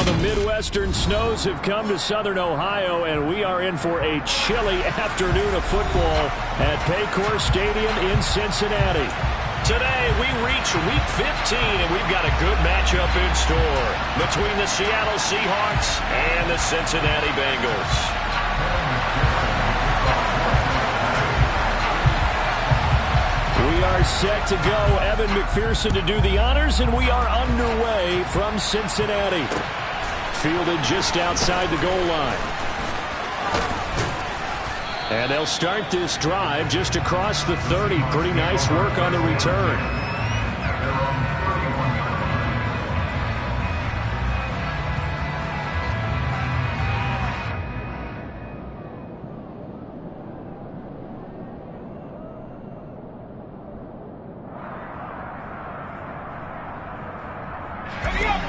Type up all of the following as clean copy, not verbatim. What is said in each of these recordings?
Well, the Midwestern snows have come to Southern Ohio, and we are in for a chilly afternoon of football at Paycor Stadium in Cincinnati. Today, we reach Week 15, and we've got a good matchup in store between the Seattle Seahawks and the Cincinnati Bengals. We are set to go. Evan McPherson to do the honors, and we are underway from Cincinnati. Fielded just outside the goal line. And they'll start this drive just across the 30. Pretty nice work on the return.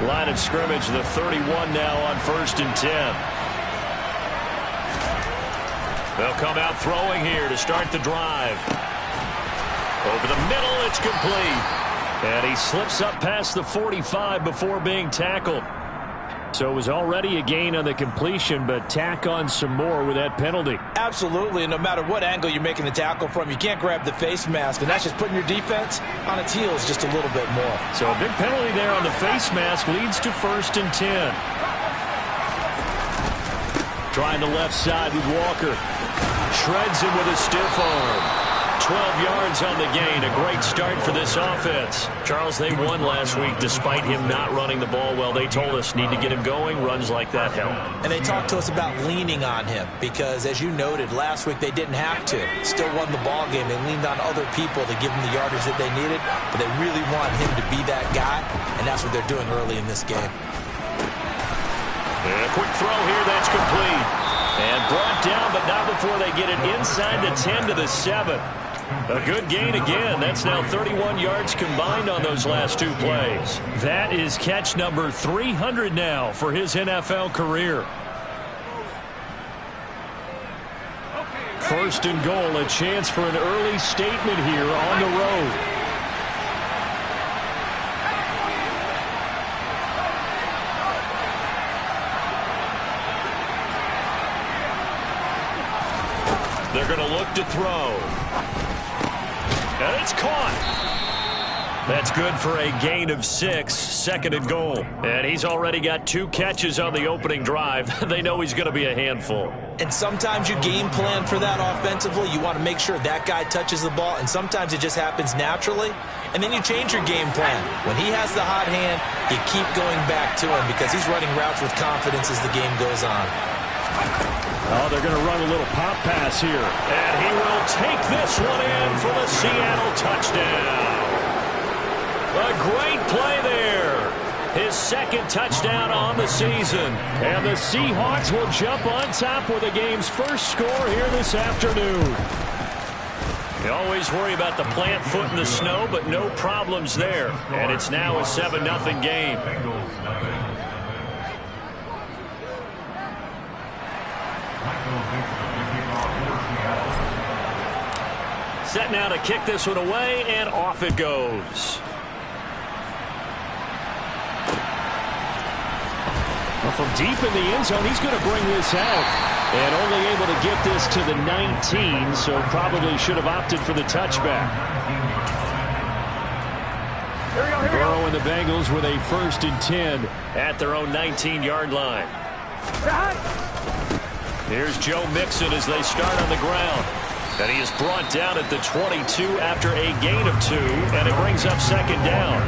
Line of scrimmage, the 31 now on 1st and 10. They'll come out throwing here to start the drive. Over the middle, it's complete. And he slips up past the 45 before being tackled. So it was already a gain on the completion, but tack on some more with that penalty. Absolutely, and no matter what angle you're making the tackle from, you can't grab the face mask, and that's just putting your defense on its heels just a little bit more. So a big penalty there on the face mask leads to 1st and 10. Trying the left side with Walker. Shreds him with a stiff arm. 12 yards on the gain. A great start for this offense. Charles, they won last week despite him not running the ball well. They told us need to get him going. Runs like that help. And they talked to us about leaning on him because, as you noted, last week they didn't have to. Still won the ball game. They leaned on other people to give them the yardage that they needed, but they really want him to be that guy, and that's what they're doing early in this game. And a quick throw here. That's complete. And brought down, but not before they get it inside the 10 to the 7. A good gain again. That's now 31 yards combined on those last two plays. That is catch number 300 now for his NFL career. 1st and goal, a chance for an early statement here on the road. They're going to look to throw. And it's caught. That's good for a gain of 6, 2nd and goal. And he's already got 2 catches on the opening drive. They know he's going to be a handful. And sometimes you game plan for that offensively. You want to make sure that guy touches the ball, and sometimes it just happens naturally. And then you change your game plan. When he has the hot hand, you keep going back to him because he's running routes with confidence as the game goes on. Oh, they're going to run a little pop pass here. And he will take this one in for the Seattle touchdown. A great play there. His 2nd touchdown on the season. And the Seahawks will jump on top with the game's first score here this afternoon. You always worry about the plant foot in the snow, but no problems there. And it's now a 7-0 game. Set now to kick this one away, and off it goes. Well, from deep in the end zone, he's going to bring this out. And only able to get this to the 19, so probably should have opted for the touchback. Burrow and the Bengals with a 1st and 10 at their own 19-yard line. Here's Joe Mixon as they start on the ground. And he is brought down at the 22 after a gain of 2, and it brings up 2nd down.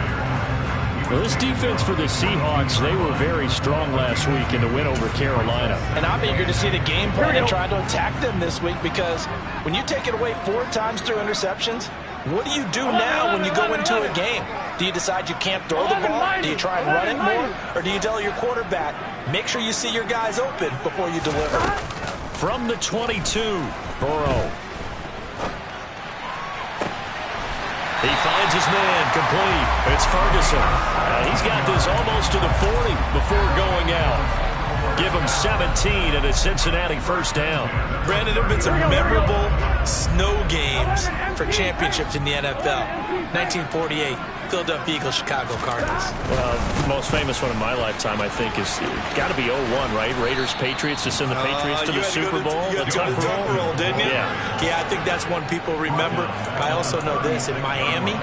Well, this defense for the Seahawks, they were very strong last week in the win over Carolina. And I'm eager to see the game plan and try to attack them this week because when you take it away 4 times through interceptions, what do you do now when you go into a game? Do you decide you can't throw the ball? Do you try and run it more? Or do you tell your quarterback, make sure you see your guys open before you deliver? From the 22, Burrow. He finds his man, complete. It's Ferguson. He's got this almost to the 40 before going out. Give them 17 and a Cincinnati first down. Brandon, there have been some memorable snow games for championships in the NFL. 1948, Philadelphia Eagles, Chicago Cardinals. Well, the most famous one in my lifetime, I think, is got to be 01, right? Raiders, Patriots, to send the Patriots to the Super Bowl. You had to go to the Tuck Roll, didn't you? Yeah, I think that's one people remember. I also know this. In Miami,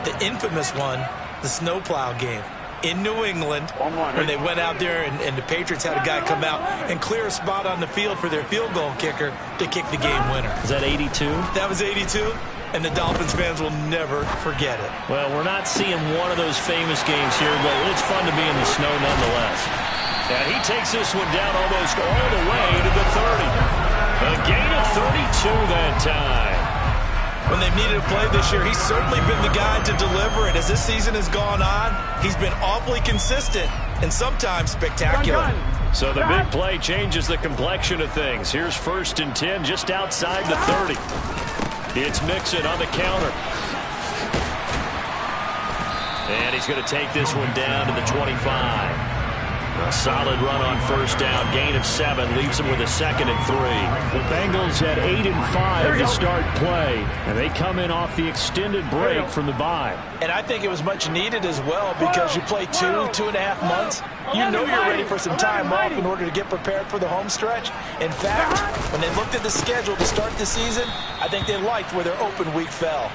the infamous one, the snowplow game. In New England, when they went out there and the Patriots had a guy come out and clear a spot on the field for their field goal kicker to kick the game winner. Is that 82? That was 82, and the Dolphins fans will never forget it. Well, we're not seeing one of those famous games here, but it's fun to be in the snow nonetheless. And he takes this one down almost all the way to the 30. A gain of 32 that time. When they've needed a play this year, he's certainly been the guy to deliver it. As this season has gone on, he's been awfully consistent and sometimes spectacular. So the big play changes the complexion of things. Here's 1st and 10 just outside the 30. It's Mixon on the counter. And he's going to take this one down to the 25. A solid run on first down. Gain of 7 leaves him with a 2nd and 3. The Bengals had 8 and 5 to start play, and they come in off the extended break from the bye. And I think it was much needed as well because you play 2.5 months. You know you're ready for some time off in order to get prepared for the home stretch. In fact, when they looked at the schedule to start the season, I think they liked where their open week fell.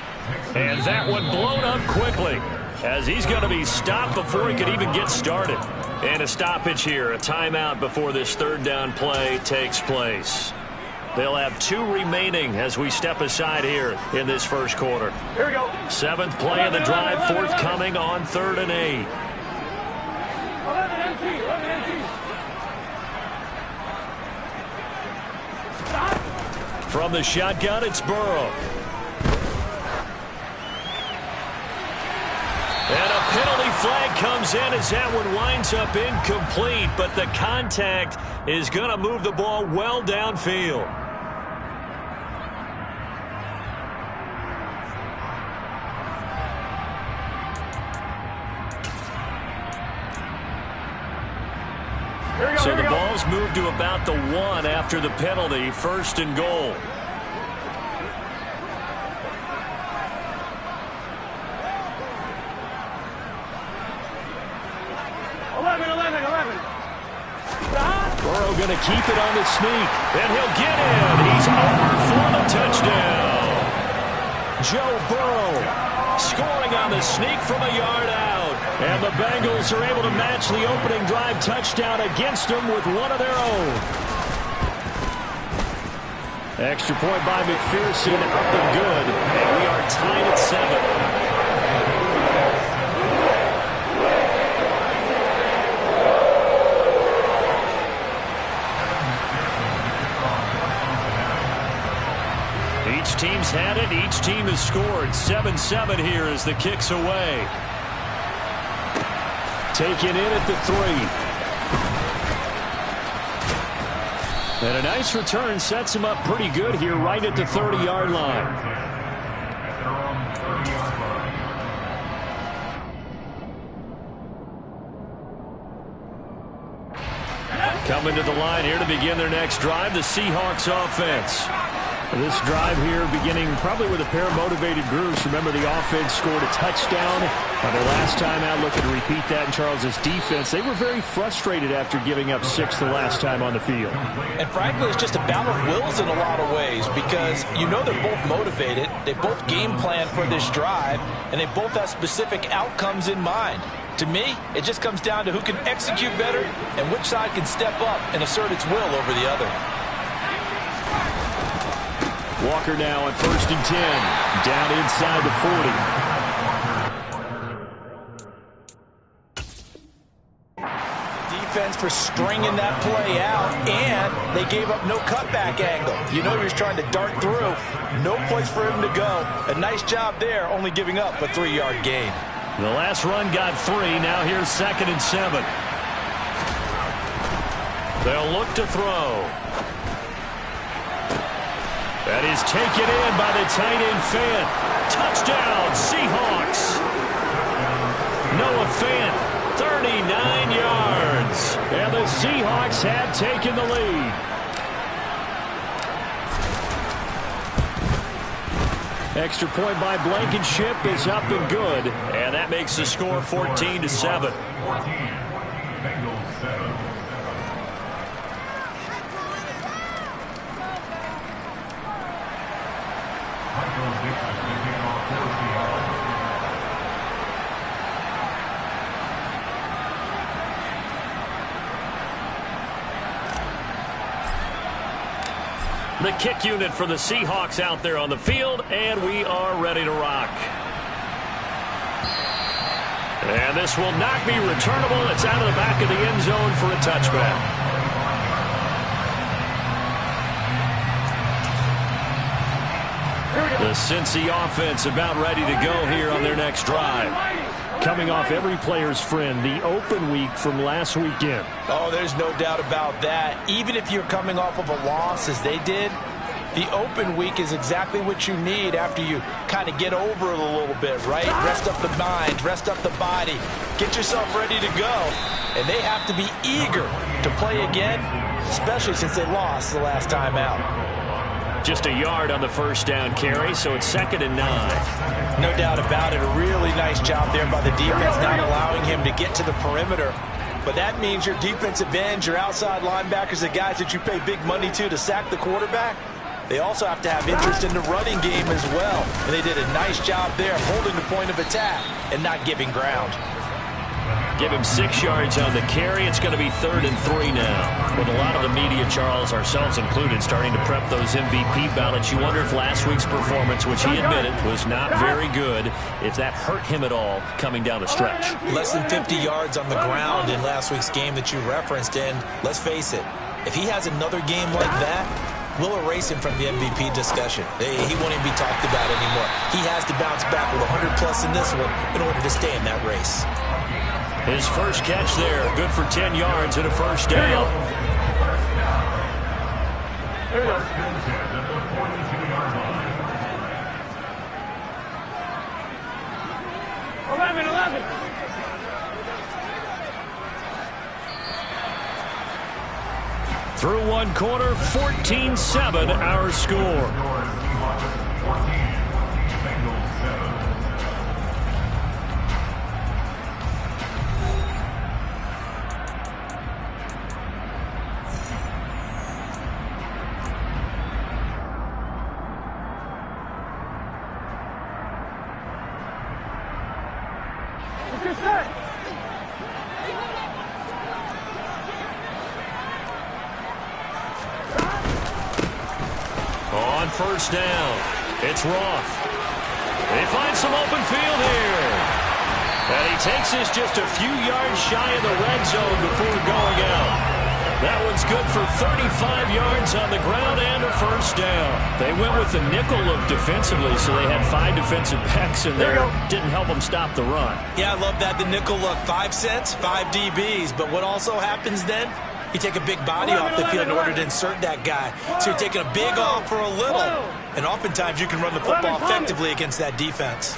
And that one blown up quickly as he's going to be stopped before he could even get started. And a stoppage here, a timeout before this 3rd down play takes place. They'll have 2 remaining as we step aside here in this first quarter. Here we go. 7th play of the drive forthcoming on 3rd and 8. 11 From the shotgun, it's Burrow. And a penalty flag comes in as that one winds up incomplete, but the contact is going to move the ball well downfield. So the ball's moved to about the 1 after the penalty, 1st and goal. Burrow going to keep it on the sneak, and he'll get in. He's over for the touchdown. Joe Burrow scoring on the sneak from a yard out. And the Bengals are able to match the opening drive touchdown against them with one of their own. Extra point by McPherson, up and good. And we are tied at 7. Each team's had it. Each team has scored. 7-7 here as the kick's away. Taken in at the 3. And a nice return sets him up pretty good here right at the 30-yard line. Coming to the line here to begin their next drive, the Seahawks offense. This drive here beginning probably with a pair of motivated groups. Remember, the offense scored a touchdown on their last time out. Looking to repeat that in Charles's defense. They were very frustrated after giving up 6 the last time on the field. And frankly, it's just a battle of wills in a lot of ways because you know they're both motivated. They both game plan for this drive, and they both have specific outcomes in mind. To me, it just comes down to who can execute better and which side can step up and assert its will over the other. Walker now on 1st and 10, down inside the 40. Defense for stringing that play out, and they gave up no cutback angle. You know he was trying to dart through. No place for him to go. A nice job there, only giving up a 3-yard gain. The last run got 3. Now here's 2nd and 7. They'll look to throw. That is taken in by the tight end Fant. Touchdown, Seahawks. Noah Fant, 39 yards. And the Seahawks have taken the lead. Extra point by Blankenship is up and good. And that makes the score 14-7. The kick unit for the Seahawks out there on the field, and we are ready to rock. And this will not be returnable. It's out of the back of the end zone for a touchback. The Cincy offense about ready to go here on their next drive. Coming off every player's friend, the open week from last weekend. Oh, there's no doubt about that. Even if you're coming off of a loss as they did, the open week is exactly what you need after you kind of get over it a little bit, right? Rest up the mind, rest up the body, get yourself ready to go. And they have to be eager to play again, especially since they lost the last time out. Just a yard on the first down carry, so it's 2nd and 9. No doubt about it. A really nice job there by the defense, not allowing him to get to the perimeter. But that means your defensive ends, your outside linebackers, the guys that you pay big money to sack the quarterback, they also have to have interest in the running game as well. And they did a nice job there holding the point of attack and not giving ground. Give him 6 yards on the carry. It's going to be 3rd and 3 now. With a lot of the media, Charles, ourselves included, starting to prep those MVP ballots, you wonder if last week's performance, which he admitted was not very good, if that hurt him at all coming down the stretch. Less than 50 yards on the ground in last week's game that you referenced, and let's face it, if he has another game like that, we'll erase him from the MVP discussion. He won't even be talked about anymore. He has to bounce back with 100+ in this one in order to stay in that race. His first catch there, good for 10 yards and a first down. There we go. 11. Through one quarter, 14-7 our score. On first down, it's Roth. They find some open field here. And he takes this just a few yards shy of the red zone before going out. That one's good for 35 yards on the ground and a first down. They went with the nickel look defensively, so they had 5 defensive backs in there. Didn't help them stop the run. Yeah, I love that, the nickel look. 5 cents, 5 DBs. But what also happens then? You take a big body off the field in order to insert that guy. So you're taking a big off for a little. And oftentimes you can run the football effectively against that defense.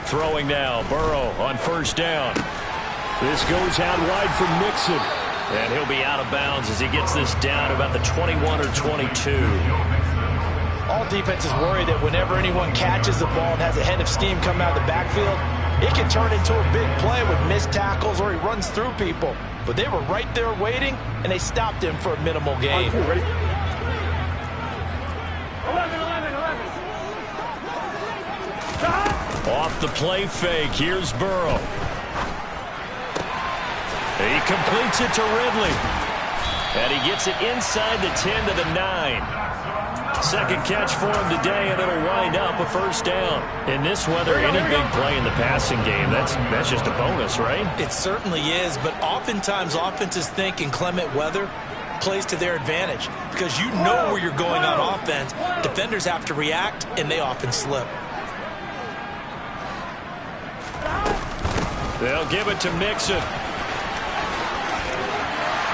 Throwing now, Burrow on first down. This goes out wide for Mixon. And he'll be out of bounds as he gets this down about the 21 or 22. All defenses worry that whenever anyone catches the ball and has a head of steam come out of the backfield, it can turn into a big play with missed tackles or he runs through people. But they were right there waiting, and they stopped him for a minimal gain. 11. Off the play fake, here's Burrow. He completes it to Ridley. And he gets it inside the 10 to the 9. Second catch for him today, and it'll wind up a first down. In this weather, any big play in the passing game, that's just a bonus, right? It certainly is, but oftentimes offenses think in clement weather plays to their advantage because you know where you're going on offense. Defenders have to react, and they often slip. They'll give it to Mixon.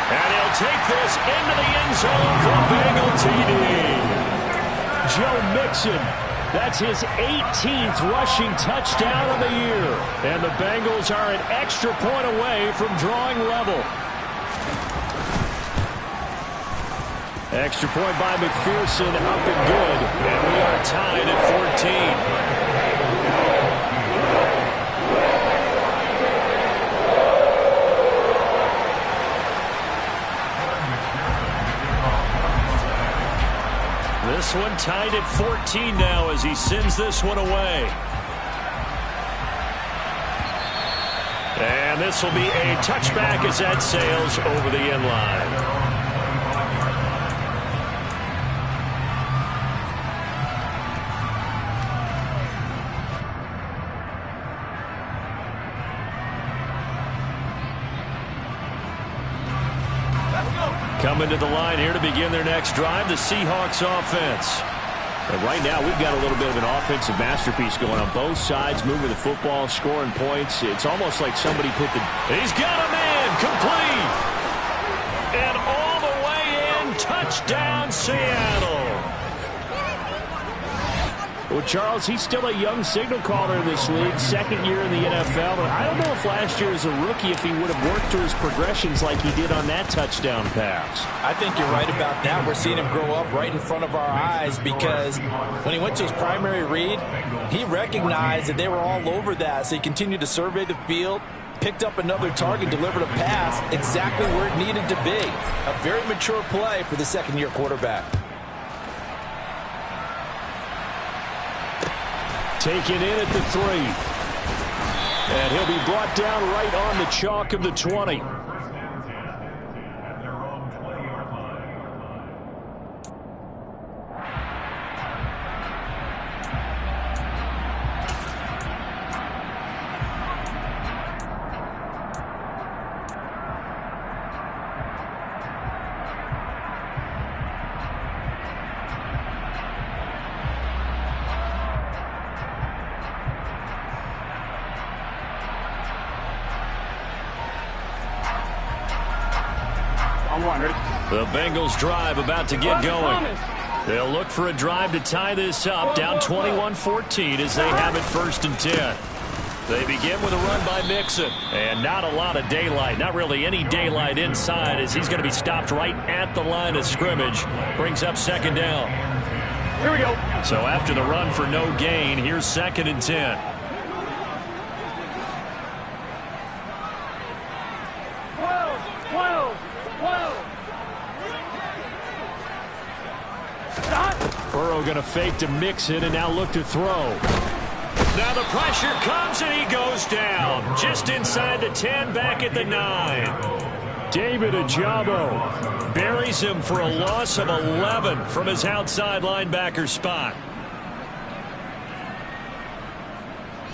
And he'll take this into the end zone for a Bengal TD. Joe Mixon, that's his 18th rushing touchdown of the year. And the Bengals are an extra point away from drawing level. Extra point by McPherson, up and good. And we are tied at 14. This one tied at 14 now as he sends this one away. And this will be a touchback as that sails over the end line. Coming to the line here to begin their next drive, the Seahawks offense. And right now, we've got a little bit of an offensive masterpiece going on both sides, moving the football, scoring points. It's almost like somebody put the... He's got a man, complete. And all the way in, touchdown, Seattle. Well, Charles, he's still a young signal caller in this league, second year in the NFL. But I don't know if last year as a rookie, if he would have worked through his progressions like he did on that touchdown pass. I think you're right about that. We're seeing him grow up right in front of our eyes because when he went to his primary read, he recognized that they were all over that. So he continued to survey the field, picked up another target, delivered a pass exactly where it needed to be. A very mature play for the second-year quarterback. Taken in at the 3. And he'll be brought down right on the chalk of the 20. The Bengals drive about to get going. They'll look for a drive to tie this up, down 21-14 as they have it 1st and 10. They begin with a run by Mixon. And not a lot of daylight, not really any daylight inside as he's going to be stopped right at the line of scrimmage. Brings up 2nd down. Here we go. So after the run for no gain, here's 2nd and 10. Burrow going to fake to Mixon and now look to throw. Now the pressure comes and he goes down. Just inside the 10, back at the 9. David Ajabo buries him for a loss of 11 from his outside linebacker spot.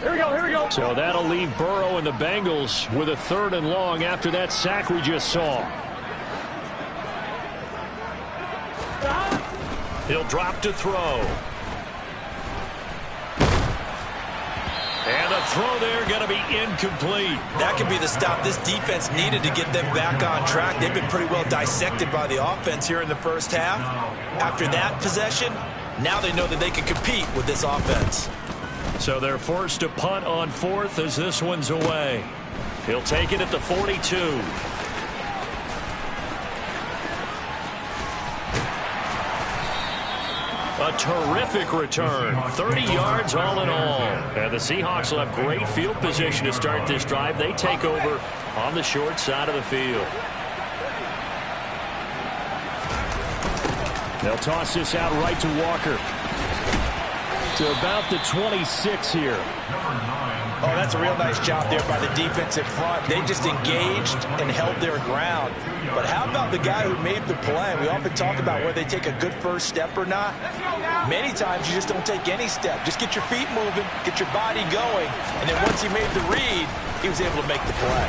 Here we go, here we go. So that'll leave Burrow and the Bengals with a 3rd and long after that sack we just saw. He'll drop to throw. And the throw there going to be incomplete. That could be the stop this defense needed to get them back on track. They've been pretty well dissected by the offense here in the first half. After that possession, now they know that they can compete with this offense. So they're forced to punt on 4th as this one's away. He'll take it at the 42. A terrific return. 30 yards all in all. And the Seahawks will have great field position to start this drive. They take over on the short side of the field. They'll toss this out right to Walker. To about the 26 here. Oh, that's a real nice job there by the defensive front. They just engaged and held their ground. But how about the guy who made the play? We often talk about whether they take a good first step or not. Many times you just don't take any step. Just get your feet moving, get your body going, and then once he made the read, he was able to make the play.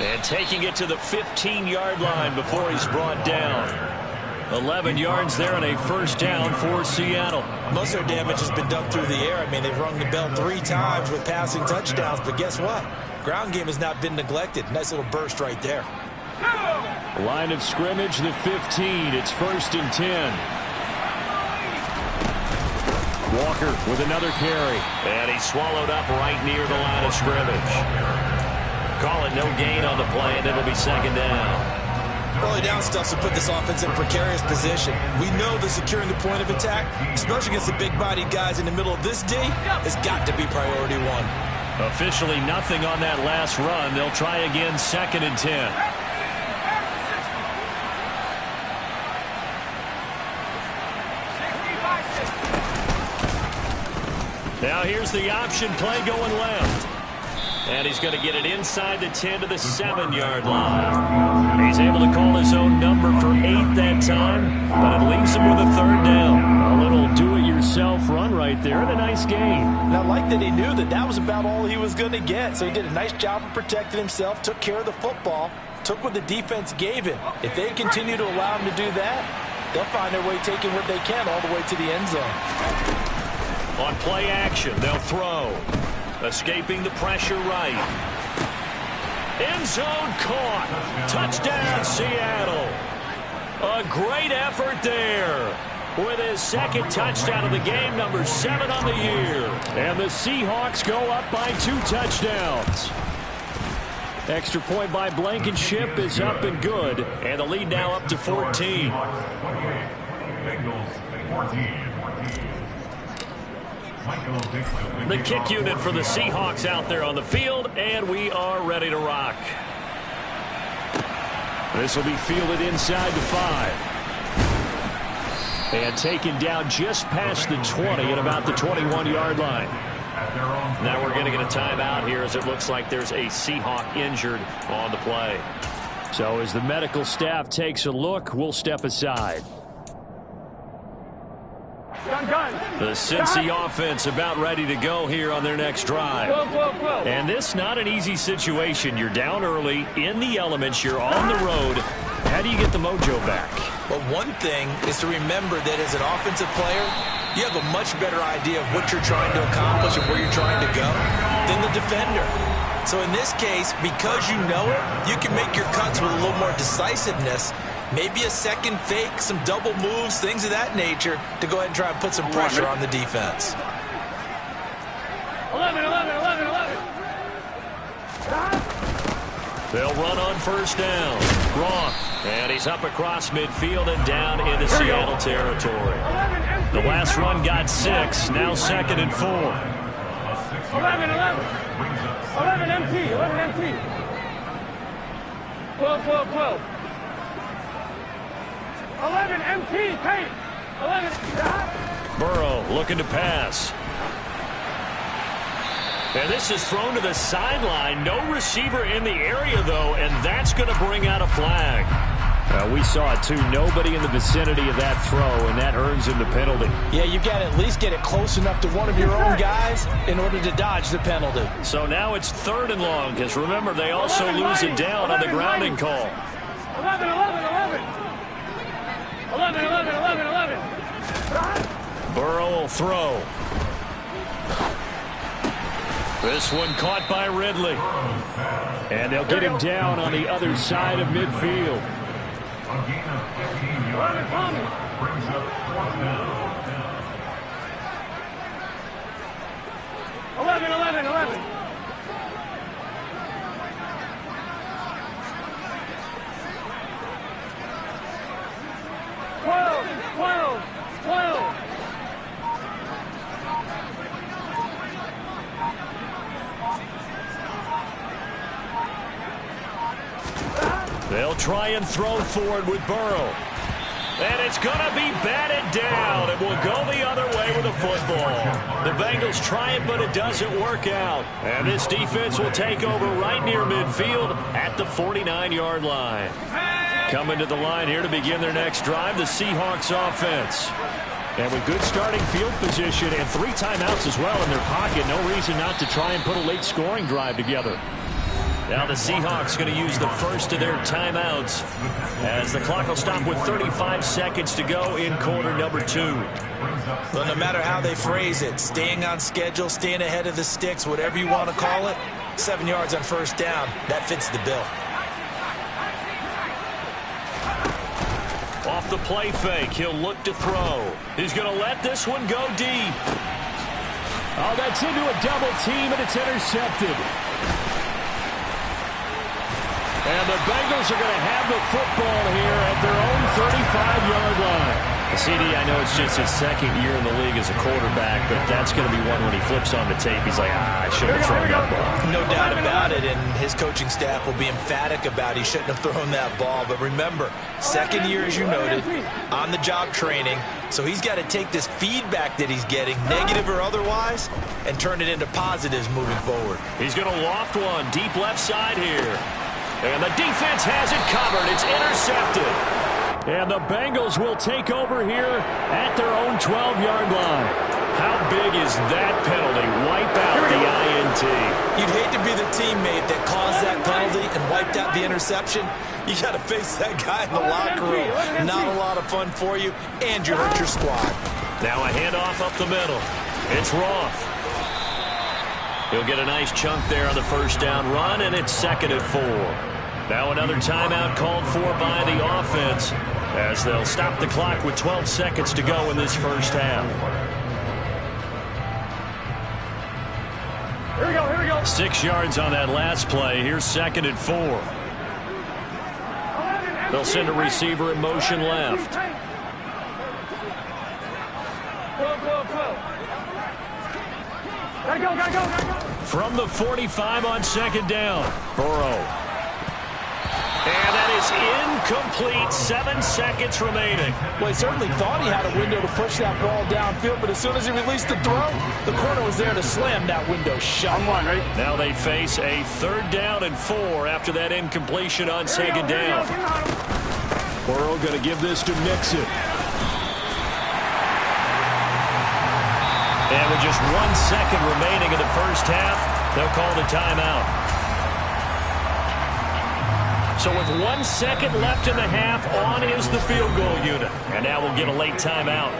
And taking it to the 15-yard line before he's brought down. 11 yards there and a 1st down for Seattle. Most of their damage has been done through the air. I mean, they've rung the bell 3 times with passing touchdowns, but guess what? Ground game has not been neglected. Nice little burst right there. Line of scrimmage, the 15. It's 1st and 10. Walker with another carry. And he's swallowed up right near the line of scrimmage. Call it no gain on the play, and it'll be 2nd down. Early down stuff to put this offense in a precarious position. We know that securing the point of attack, especially against the big-bodied guys in the middle of this D, has got to be priority one. Officially nothing on that last run. They'll try again, 2nd and 10. Now here's the option play going left. And he's going to get it inside the 10 to the 7-yard line. He's able to call his own number for 8 that time, but it leaves him with a 3rd down. A little do-it-yourself run right there and a nice gain. And I like that he knew that that was about all he was going to get. So he did a nice job of protecting himself, took care of the football, took what the defense gave him. If they continue to allow him to do that, they'll find their way taking what they can all the way to the end zone. On play action, they'll throw. Escaping the pressure right. End zone caught. Touchdown, Seattle. A great effort there. With his 2nd touchdown of the game, number 7 on the year. And the Seahawks go up by 2 touchdowns. Extra point by Blankenship is up and good. And the lead now up to 14. The kick unit for the Seahawks out there on the field, and we are ready to rock. This will be fielded inside the 5. And taken down just past the 20 at about the 21-yard line. Now we're going to get a timeout here as it looks like there's a Seahawk injured on the play. So as the medical staff takes a look, we'll step aside. The Cincy offense about ready to go here on their next drive. And this not an easy situation. You're down early, in the elements, you're on the road. How do you get the mojo back? Well, one thing is to remember that as an offensive player, you have a much better idea of what you're trying to accomplish and where you're trying to go than the defender. So in this case, because you know it, you can make your cuts with a little more decisiveness. Maybe a second fake, some double moves, things of that nature to go ahead and try and put some pressure on the defense. 11. They'll run on 1st down. Roth, and he's up across midfield and down into Seattle territory. The last run got 6, now 2nd and 4. 11 empty. 12. 11 empty, Pate. 11. Burrow looking to pass. And this is thrown to the sideline. No receiver in the area, though, and that's going to bring out a flag. We saw it, too. Nobody in the vicinity of that throw, and that earns him the penalty. Yeah, you've got to at least get it close enough to one of your own guys in order to dodge the penalty. So now it's 3rd and long, because remember, they also lose it down on the grounding call. 11. 11. Burrow will throw. This one caught by Ridley. And they'll get him down on the other side of midfield. 11. 12. They'll try and throw forward with Burrow. And it's going to be batted down. It will go the other way with the football. The Bengals try it, but it doesn't work out. And this defense will take over right near midfield at the 49-yard line. Coming to the line here to begin their next drive, the Seahawks offense. And with good starting field position and 3 timeouts as well in their pocket, no reason not to try and put a late scoring drive together. Now the Seahawks going to use the first of their timeouts as the clock will stop with 35 seconds to go in quarter number 2. Well, no matter how they phrase it, staying on schedule, staying ahead of the sticks, whatever you want to call it, 7 yards on 1st down, that fits the bill. Off the play fake, he'll look to throw. He's going to let this one go deep. Oh, that's into a double team, and it's intercepted. And the Bengals are going to have the football here at their own 35-yard line. CD, I know it's just his second year in the league as a quarterback, but that's going to be one when he flips on the tape. He's like, I shouldn't have thrown that ball. No doubt about it, and his coaching staff will be emphatic about he shouldn't have thrown that ball. But remember, second year, as you noted, on-the-job training, so he's got to take this feedback that he's getting, negative or otherwise, and turn it into positives moving forward. He's going to loft one deep left side here. And the defense has it covered. It's intercepted. And the Bengals will take over here at their own 12-yard line. How big is that penalty? Wipe out the INT. You'd hate to be the teammate that caused that penalty and wiped out the interception. You got to face that guy in the locker room. Not a lot of fun for you, and you hurt your squad. Now a handoff up the middle. It's Roth. He'll get a nice chunk there on the first down run, and it's 2nd and 4. Now another timeout called for by the offense as they'll stop the clock with 12 seconds to go in this first half. Here we go, here we go. 6 yards on that last play. Here's 2nd and 4. They'll send a receiver in motion left. Gotta go, gotta go, gotta go. From the 45 on 2nd down, Burrow. And that is incomplete. 7 seconds remaining. Well, he certainly thought he had a window to push that ball downfield, but as soon as he released the throw, the corner was there to slam that window shut. One, right? Now they face a 3rd down and 4 after that incompletion on 2nd down. Burrow going to give this to Mixon. And with just 1 second remaining in the first half, they'll call the timeout. So with 1 second left in the half, on is the field goal unit. And now we'll get a late timeout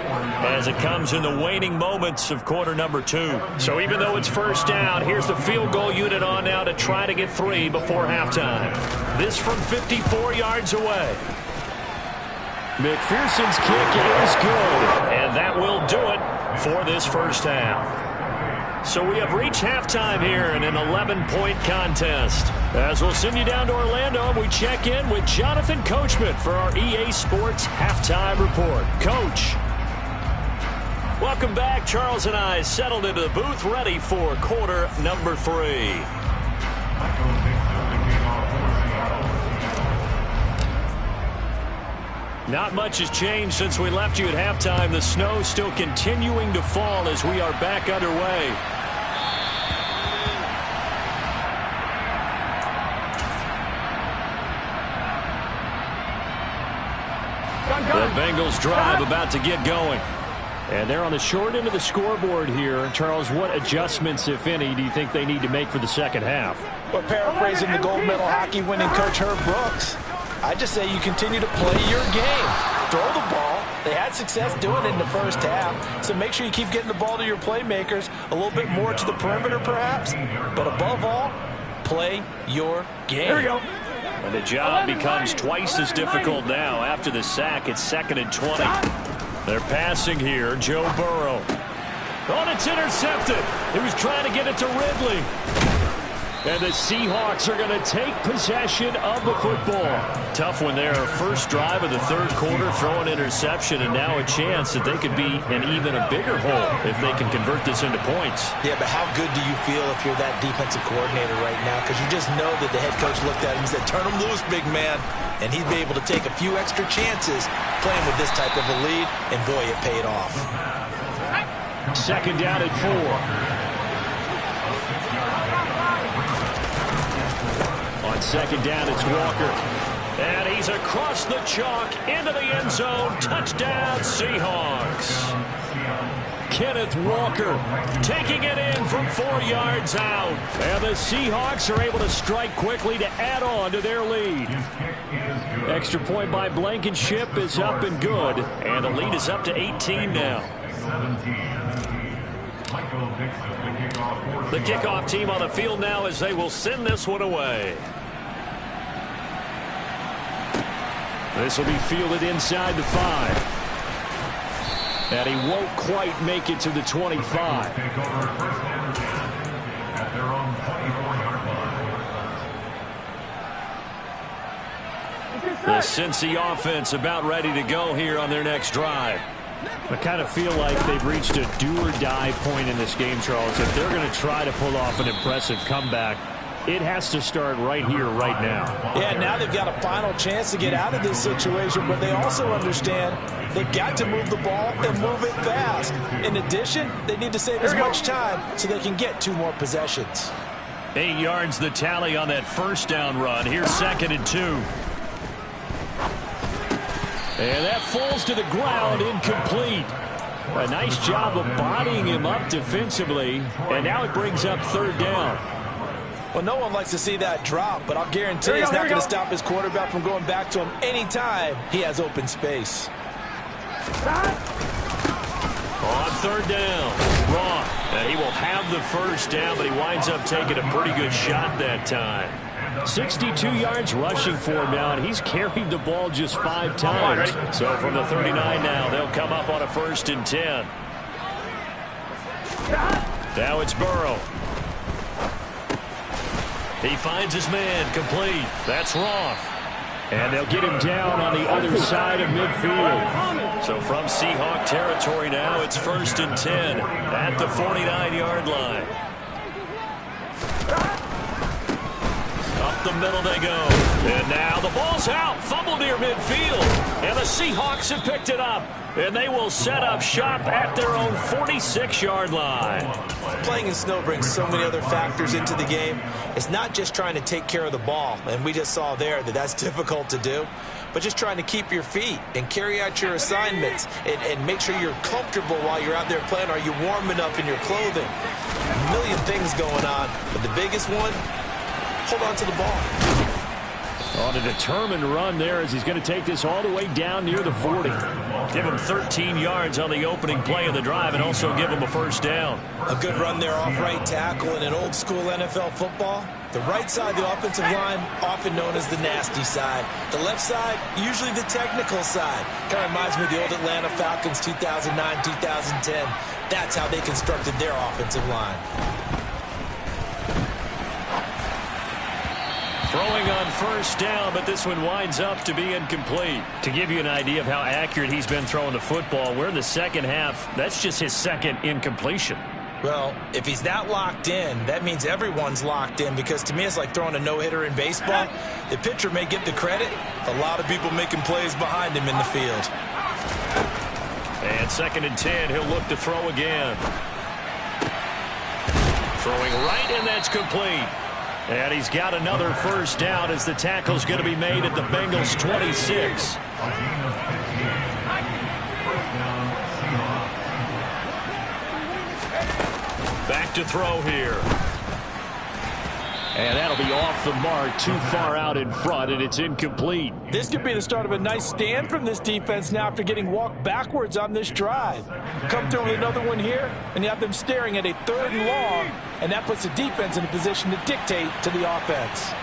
as it comes in the waning moments of quarter number 2. So even though it's first down, here's the field goal unit on now to try to get 3 before halftime. This from 54 yards away. McPherson's kick is good. And that will do it for this first half. So we have reached halftime here in an 11-point contest. As we'll send you down to Orlando, we check in with Jonathan Coachman for our EA Sports Halftime Report. Coach. Welcome back. Charles and I settled into the booth ready for quarter number 3. Not much has changed since we left you at halftime. The snow still continuing to fall as we are back underway. The Bengals drive about to get going. And they're on the short end of the scoreboard here. Charles, what adjustments, if any, do you think they need to make for the second half? Well, paraphrasing the gold medal hockey winning coach Herb Brooks, I just say you continue to play your game. Throw the ball. They had success doing it in the first half, so make sure you keep getting the ball to your playmakers, a little bit more to the perimeter perhaps, but above all, play your game. Here we go. And the job becomes twice as difficult now. After the sack, it's 2nd and 20. They're passing here, Joe Burrow. Oh, it's intercepted. He was trying to get it to Ridley. And the Seahawks are going to take possession of the football. Tough one there. First drive of the 3rd quarter, throw an interception, and now a chance that they could be in even a bigger hole if they can convert this into points. Yeah, but how good do you feel if you're that defensive coordinator right now? Because you just know that the head coach looked at him and said, turn him loose, big man. And he'd be able to take a few extra chances playing with this type of a lead, and boy, it paid off. 2nd down and 4. On 2nd down, it's Walker. And he's across the chalk into the end zone. Touchdown, Seahawks. Kenneth Walker taking it in from 4 yards out. And the Seahawks are able to strike quickly to add on to their lead. Extra point by Blankenship is up and good. And the lead is up to 18 now. The kickoff team on the field now as they will send this one away. This will be fielded inside the 5. And he won't quite make it to the 25. The Cincy offense about ready to go here on their next drive. I kind of feel like they've reached a do-or-die point in this game, Charles. If they're going to try to pull off an impressive comeback, it has to start right here, right now. Yeah, now they've got a final chance to get out of this situation, but they also understand they've got to move the ball and move it fast. In addition, they need to save as much time so they can get 2 more possessions. 8 yards the tally on that first down run. Here's 2nd and 2. And that falls to the ground, incomplete. A nice job of bodying him up defensively, and now it brings up 3rd down. Well, no one likes to see that drop, but I'll guarantee it's not going to stop his quarterback from going back to him anytime he has open space. On 3rd down, Roth. And he will have the first down, but he winds up taking a pretty good shot that time. 62 yards rushing for him now, and he's carried the ball just 5 times. So from the 39 now, they'll come up on a 1st and 10. Now it's Burrow. He finds his man, complete. That's Roth. And they'll get him down on the other side of midfield. So from Seahawk territory now, it's 1st and 10 at the 49-yard line. Up the middle they go. And now the ball's out. Fumble near midfield. And the Seahawks have picked it up. And they will set up shop at their own 46-yard line. Playing in snow brings so many other factors into the game. It's not just trying to take care of the ball, and we just saw there that that's difficult to do, but just trying to keep your feet and carry out your assignments and make sure you're comfortable while you're out there playing. Are you warm enough in your clothing? A million things going on, but the biggest one, hold on to the ball. On a determined run there as he's going to take this all the way down near the 40. Give him 13 yards on the opening play of the drive and also give him a first down. A good run there off right tackle in an old school NFL football. The right side of the offensive line, often known as the nasty side. The left side, usually the technical side. Kind of reminds me of the old Atlanta Falcons 2009, 2010. That's how they constructed their offensive line. Throwing on first down, but this one winds up to be incomplete. To give you an idea of how accurate he's been throwing the football, we're in the second half. That's just his 2nd incompletion. Well, if he's that locked in, that means everyone's locked in, because to me it's like throwing a no-hitter in baseball. The pitcher may get the credit, a lot of people making plays behind him in the field. And 2nd and 10, he'll look to throw again. Throwing right, and that's complete. And he's got another first down as the tackle's going to be made at the Bengals 26. Back to throw here. And that'll be off the mark, too far out in front, and it's incomplete. This could be the start of a nice stand from this defense now after getting walked backwards on this drive. Come through with another one here, and you have them staring at a 3rd and long, and that puts the defense in a position to dictate to the offense.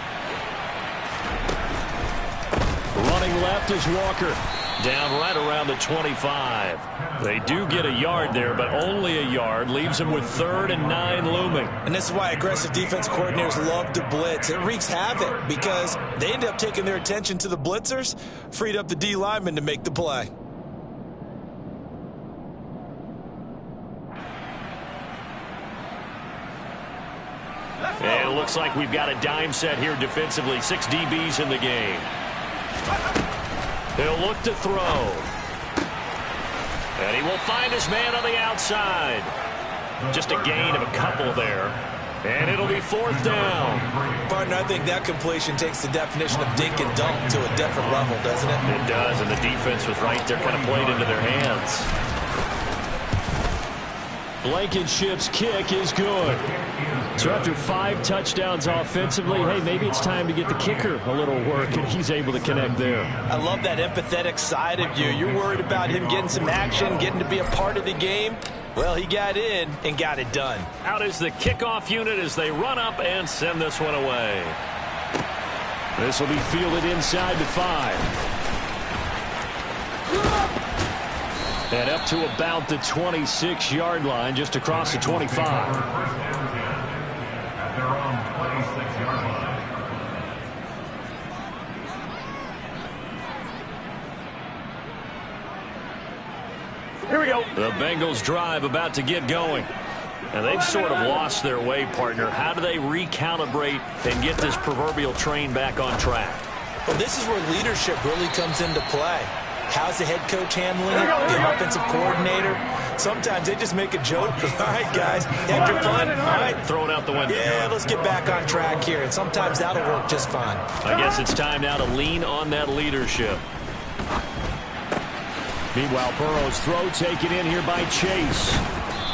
Running left is Walker. Down right around the 25. They do get a yard there, but only a yard. Leaves them with 3rd and 9 looming. And this is why aggressive defense coordinators love to blitz. It wreaks havoc because they end up taking their attention to the blitzers, freed up the D lineman to make the play. And it looks like we've got a dime set here defensively. 6 DBs in the game. He'll look to throw. And he will find his man on the outside. Just a gain of a couple there. And it'll be 4th down. Partner, I think that completion takes the definition of dink and dunk to a different level, doesn't it? It does, and the defense was right there, kind of played into their hands. Blankenship's kick is good. So after 5 touchdowns offensively, hey, maybe it's time to get the kicker a little work, and he's able to connect there. I love that empathetic side of you. You're worried about him getting some action, getting to be a part of the game. Well, he got in and got it done. Out is the kickoff unit as they run up and send this one away. This will be fielded inside the 5. And up to about the 26-yard line, just across the 25. we go. The Bengals drive about to get going. And they've sort of lost their way, partner. How do they recalibrate and get this proverbial train back on track? Well, this is where leadership really comes into play. How's the head coach handling it? The offensive coordinator? Sometimes they just make a joke. All right, guys, had your fun? All right. Throw it out the window. Yeah, let's get back on track here. And sometimes that'll work just fine. I guess it's time now to lean on that leadership. Meanwhile, Burrow's throw taken in here by Chase.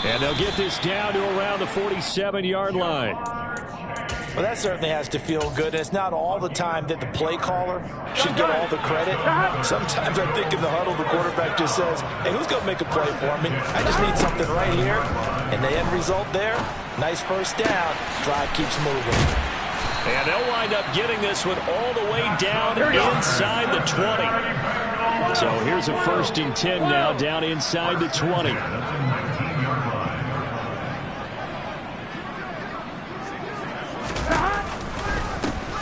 And they'll get this down to around the 47-yard line. Well, that certainly has to feel good. It's not all the time that the play caller should get all the credit. Sometimes I think in the huddle, the quarterback just says, hey, who's going to make a play for me? I just need something right here. And the end result there, nice first down. Drive keeps moving. And they'll wind up getting this one all the way down inside the 20. So here's a 1st and 10 now, down inside the 20.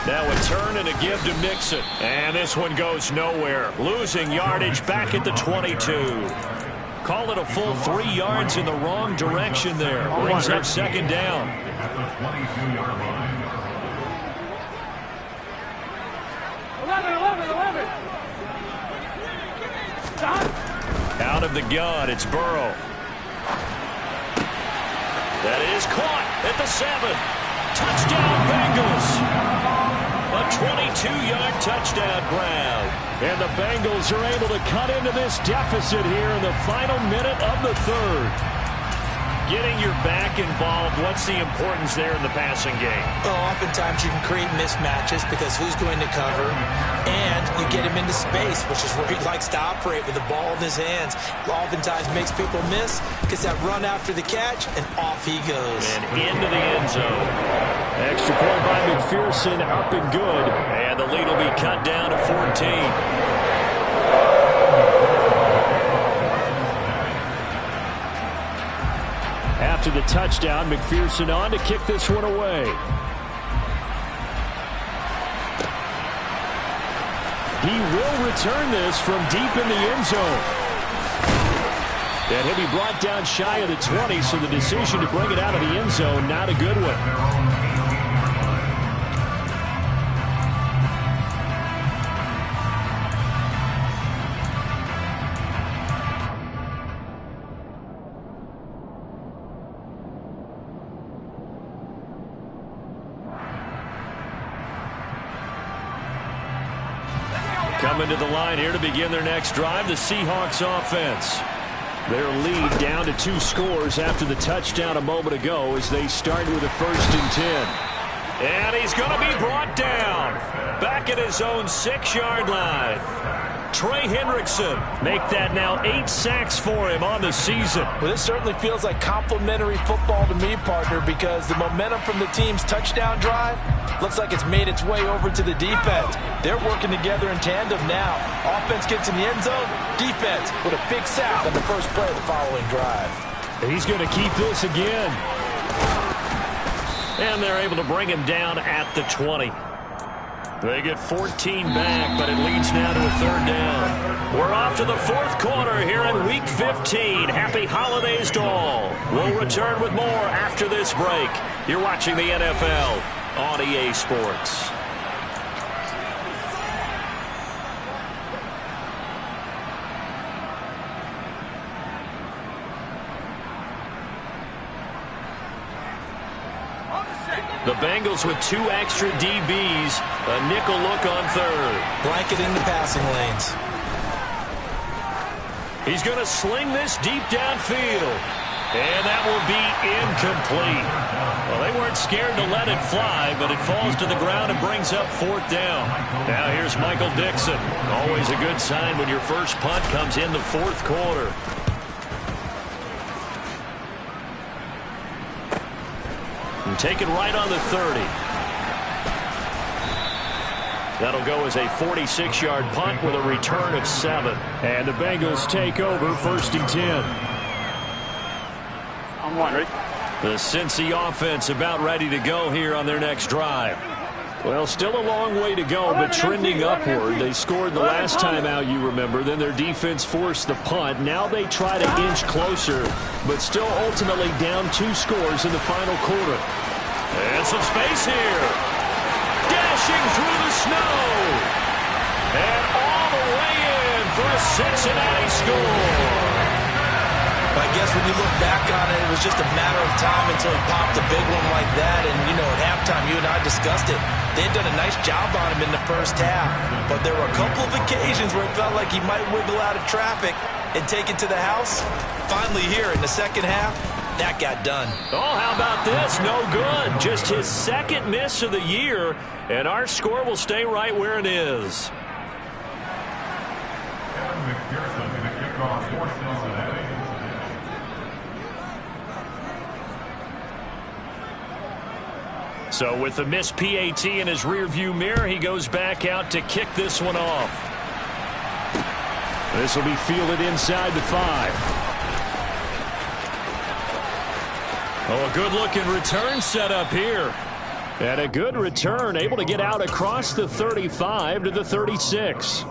Now a turn and a give to Mixon. And this one goes nowhere. Losing yardage back at the 22. Call it a full 3 yards in the wrong direction there. Brings up 2nd down. Out of the gun, it's Burrow. That is caught at the 7. Touchdown, Bengals. A 22-yard touchdown grab. And the Bengals are able to cut into this deficit here in the final minute of the 3rd. Getting your back involved, what's the importance there in the passing game? Well, oftentimes you can create mismatches because who's going to cover, and you get him into space, which is where he likes to operate with the ball in his hands. Oftentimes makes people miss, gets that run after the catch, and off he goes. And into the end zone. Extra point by McPherson, up and good. And the lead will be cut down to 14. After the touchdown, McPherson on to kick this one away. He will return this from deep in the end zone. And he'll be brought down shy of the 20, so the decision to bring it out of the end zone, not a good one. Coming to the line here to begin their next drive, the Seahawks offense. Their lead down to 2 scores after the touchdown a moment ago as they start with a 1st and 10. And he's going to be brought down back at his own 6-yard line. Trey Hendrickson make that now 8 sacks for him on the season. Well, this certainly feels like complimentary football to me, partner, because the momentum from the team's touchdown drive looks like it's made its way over to the defense. They're working together in tandem now. Offense gets in the end zone. Defense with a big sack on the first play of the following drive. And he's going to keep this again. And they're able to bring him down at the 20. They get 14 back, but it leads now to a 3rd down. We're off to the 4th quarter here in Week 15. Happy holidays to all. We'll return with more after this break. You're watching the NFL on EA Sports. The Bengals with 2 extra DBs, a nickel look on 3rd. Blanketing the passing lanes. He's going to sling this deep downfield. And that will be incomplete. Well, they weren't scared to let it fly, but it falls to the ground and brings up 4th down. Now here's Michael Dixon. Always a good sign when your first punt comes in the 4th quarter. And take it right on the 30. That'll go as a 46-yard punt with a return of 7. And the Bengals take over 1st and 10. I'm one, ready? The Cincy offense about ready to go here on their next drive. Well, still a long way to go, but trending upward. They scored the last time out, you remember. Then their defense forced the punt. Now they try to inch closer, but still ultimately down 2 scores in the final quarter. And some space here. Dashing through the snow. And all the way in for a Cincinnati score. I guess when you look back on it, it was just a matter of time until he popped a big one like that. And, you know, at halftime, you and I discussed it. They had done a nice job on him in the first half. But there were a couple of occasions where it felt like he might wiggle out of traffic and take it to the house. Finally here in the second half, that got done. Oh, how about this? No good. Just his second miss of the year. And our score will stay right where it is. So with the missed PAT in his rearview mirror, he goes back out to kick this one off. This will be fielded inside the 5. Oh, a good-looking return set up here. And a good return, able to get out across the 35 to the 36.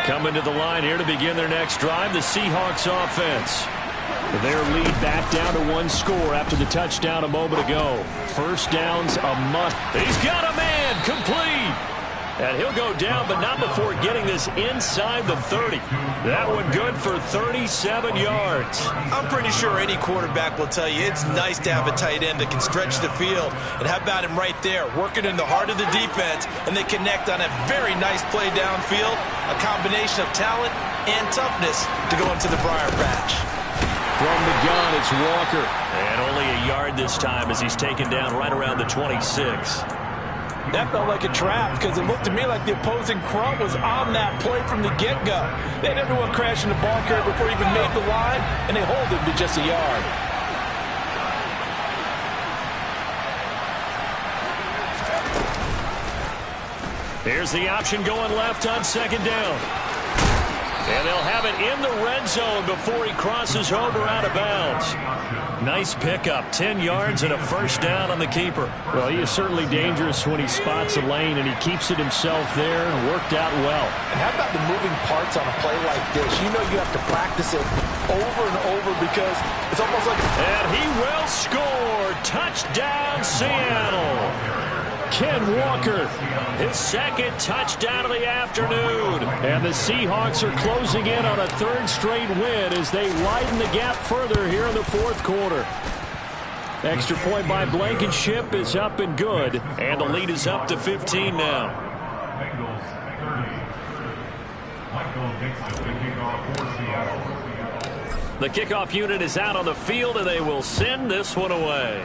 Coming to the line here to begin their next drive, the Seahawks offense. Their lead back down to 1 score after the touchdown a moment ago. First down's a must. He's got a man complete. And he'll go down, but not before getting this inside the 30. That one good for 37 yards. I'm pretty sure any quarterback will tell you it's nice to have a tight end that can stretch the field. And how about him right there, working in the heart of the defense, and they connect on a very nice play downfield, a combination of talent and toughness to go into the briar patch. From the gun, it's Walker. And only a yard this time as he's taken down right around the 26. That felt like a trap because it looked to me like the opposing front was on that play from the get-go. They had everyone crashing the ball carrier before he even made the line, and they hold him to just a yard. Here's the option going left on second down. And they'll have it in the red zone before he crosses over out of bounds. Nice pickup, 10 yards and a first down on the keeper. Well, he is certainly dangerous when he spots a lane, and he keeps it himself there and worked out well. And how about the moving parts on a play like this? You know you have to practice it over and over because it's almost like... And he will score. Touchdown, Seattle. Ken Walker, his second touchdown of the afternoon. And the Seahawks are closing in on a 3rd straight win as they widen the gap further here in the 4th quarter. Extra point by Blankenship is up and good. And the lead is up to 15 now. The kickoff unit is out on the field, and they will send this one away.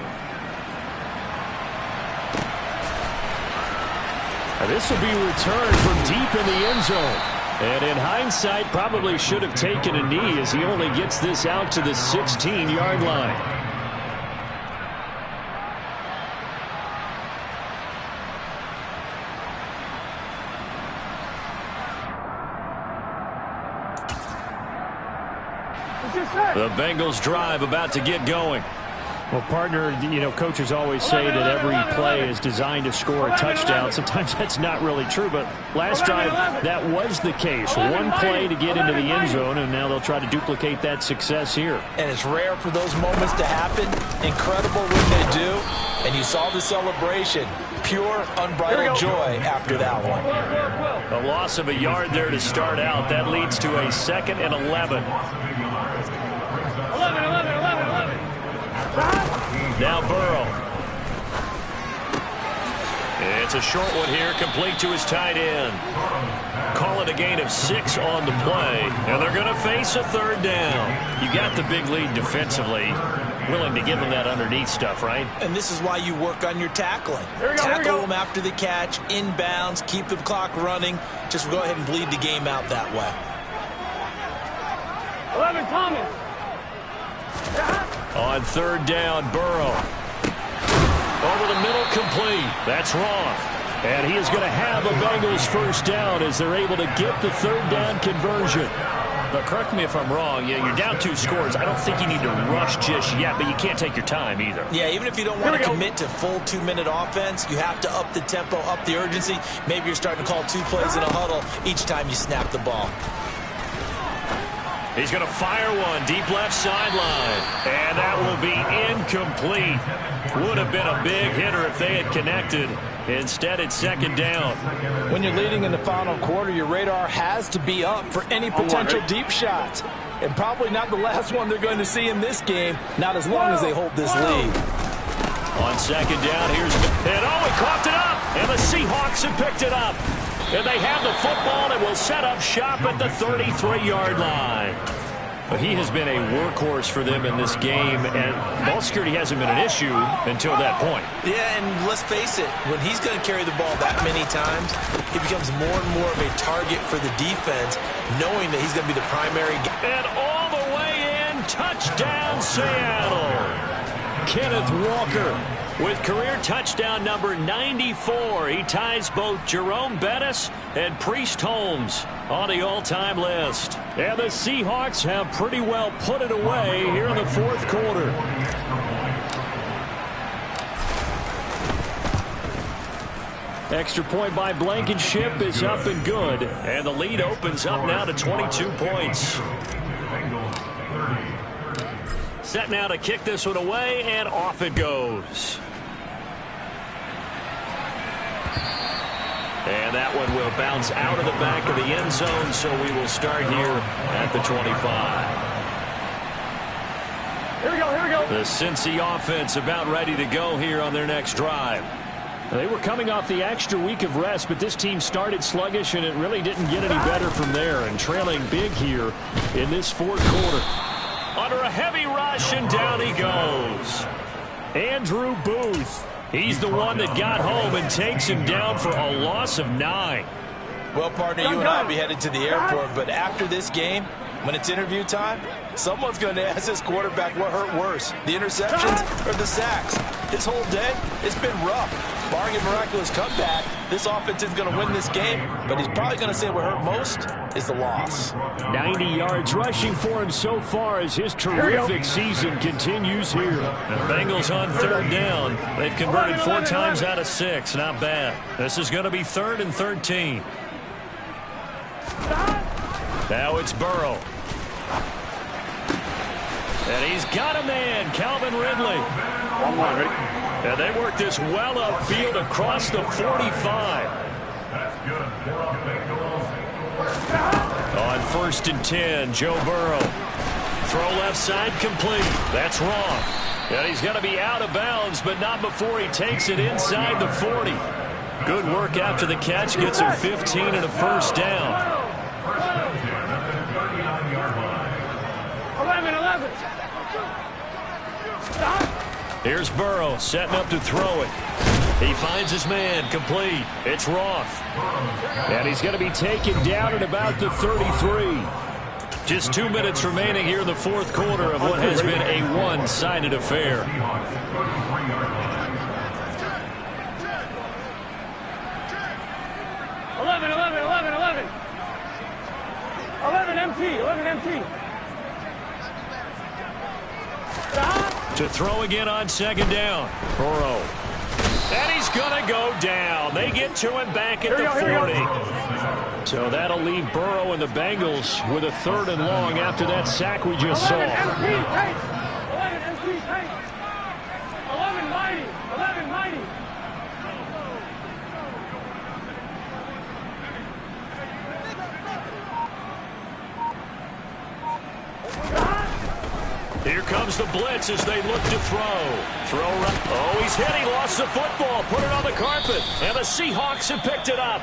This will be returned from deep in the end zone. And in hindsight, probably should have taken a knee as he only gets this out to the 16-yard line. The Bengals drive about to get going. Well, partner, you know, coaches always say that every play is designed to score a touchdown. Sometimes that's not really true, but last drive, that was the case. One play to get into the end zone, and now they'll try to duplicate that success here. And it's rare for those moments to happen. Incredible when they do. And you saw the celebration. Pure, unbridled joy after that one. A loss of a yard there to start out. That leads to a 2nd and 11. 11. Now Burrow. It's a short one here, complete to his tight end. Call it a gain of 6 on the play, and they're going to face a 3rd down. You got the big lead defensively. Willing to give them that underneath stuff, right? And this is why you work on your tackling. Tackle them after the catch, inbounds, keep the clock running. Just go ahead and bleed the game out that way. 11, Thomas. On 3rd down, Burrow. Over the middle, complete. That's Roth. And he is going to have a Bengals first down as they're able to get the 3rd down conversion. But correct me if I'm wrong. Yeah, you're down 2 scores. I don't think you need to rush just yet, but you can't take your time either. Yeah, even if you don't want to commit to full 2-minute offense, you have to up the tempo, up the urgency. Maybe you're starting to call 2 plays in a huddle each time you snap the ball. He's going to fire one deep left sideline. And that will be incomplete. Would have been a big hitter if they had connected. Instead, it's 2nd down. When you're leading in the final quarter, your radar has to be up for any potential deep shots. And probably not the last one they're going to see in this game, not as long as they hold this lead. On 2nd down, here's... And he coughed it up! And the Seahawks have picked it up. And they have the football and will set up shop at the 33-yard line. But he has been a workhorse for them in this game, and ball security hasn't been an issue until that point. Yeah, and let's face it, when he's going to carry the ball that many times, he becomes more and more of a target for the defense, knowing that he's going to be the primary guy. And all the way in, touchdown Seattle. Kenneth Walker with career touchdown number 94. He ties both Jerome Bettis and Priest Holmes on the all-time list. And the Seahawks have pretty well put it away here in the 4th quarter. Extra point by Blankenship is up and good. And the lead opens up now to 22 points. Set now to kick this one away, and off it goes. And that one will bounce out of the back of the end zone, so we will start here at the 25. Here we go. The Cincy offense about ready to go here on their next drive. They were coming off the extra week of rest, but this team started sluggish, and it really didn't get any better from there. And trailing big here in this 4th quarter. Under a heavy rush, and down he goes. Andrew Booth. He's the one that got home and takes him down for a loss of 9. Well, partner, you and I will be headed to the airport, but after this game, when it's interview time, someone's going to ask this quarterback what hurt worse, the interceptions or the sacks. His whole day, it's been rough. Barring a miraculous comeback, this offense is going to win this game, but he's probably going to say what hurt most is the loss. 90 yards rushing for him so far as his terrific season continues here. The Bengals on 3rd down. They've converted 4 times out of 6. Not bad. This is going to be 3rd and 13. Now it's Burrow. And he's got a man, Calvin Ridley. And they work this well upfield across the 45. On 1st and 10, Joe Burrow. Throw left side complete. That's wrong. And he's going to be out of bounds, but not before he takes it inside the 40. Good work after the catch. Gets him 15 and a 1st down. 11. Here's Burrow setting up to throw it. He finds his man, complete. It's Roth. And he's going to be taken down at about the 33. Just 2 minutes remaining here in the 4th quarter of what has been a one-sided affair. 11 empty. To throw again on 2nd down. Burrow. And he's going to go down. They get to him back at the 40. So that'll leave Burrow and the Bengals with a 3rd and long after that sack we just saw. 11 empty. 11 mighty. Here comes the blitz as they look to throw. Oh, he's hit. He lost the football. Put it on the carpet. And the Seahawks have picked it up.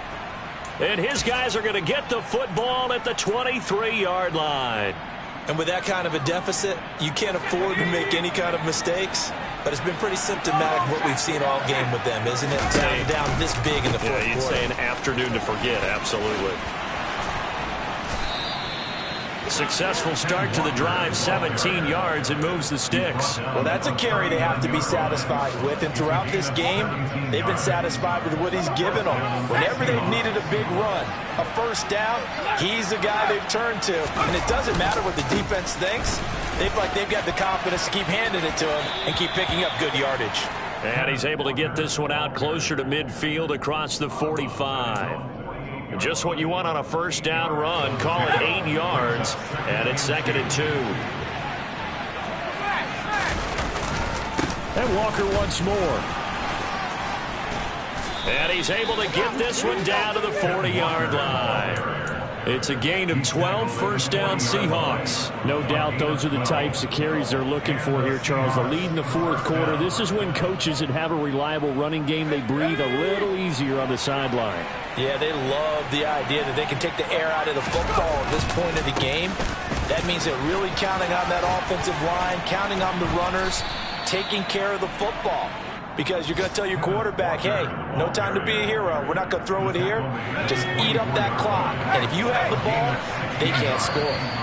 And his guys are going to get the football at the 23-yard line. And with that kind of a deficit, you can't afford to make any kind of mistakes. But it's been pretty symptomatic what we've seen all game with them, isn't it? Down this big in the 4th quarter. You'd say an afternoon to forget, absolutely. Successful start to the drive, 17 yards, and moves the sticks. Well, that's a carry they have to be satisfied with, and throughout this game, they've been satisfied with what he's given them. Whenever they've needed a big run, a first down, he's the guy they've turned to. And it doesn't matter what the defense thinks. They feel like they've got the confidence to keep handing it to him and keep picking up good yardage. And he's able to get this one out closer to midfield across the 45. Just what you want on a first down run. Call it 8 yards, and it's 2nd and 2. And Walker once more. And he's able to get this one down to the 40-yard line. It's a gain of 12, first down Seahawks. No doubt those are the types of carries they're looking for here, Charles. The lead in the fourth quarter. This is when coaches that have a reliable running game, they breathe a little easier on the sideline. Yeah, they love the idea that they can take the air out of the football at this point of the game. That means they're really counting on that offensive line, counting on the runners, taking care of the football. Because you're going to tell your quarterback, hey, no time to be a hero. We're not going to throw it here. Just eat up that clock. And if you have the ball, they can't score.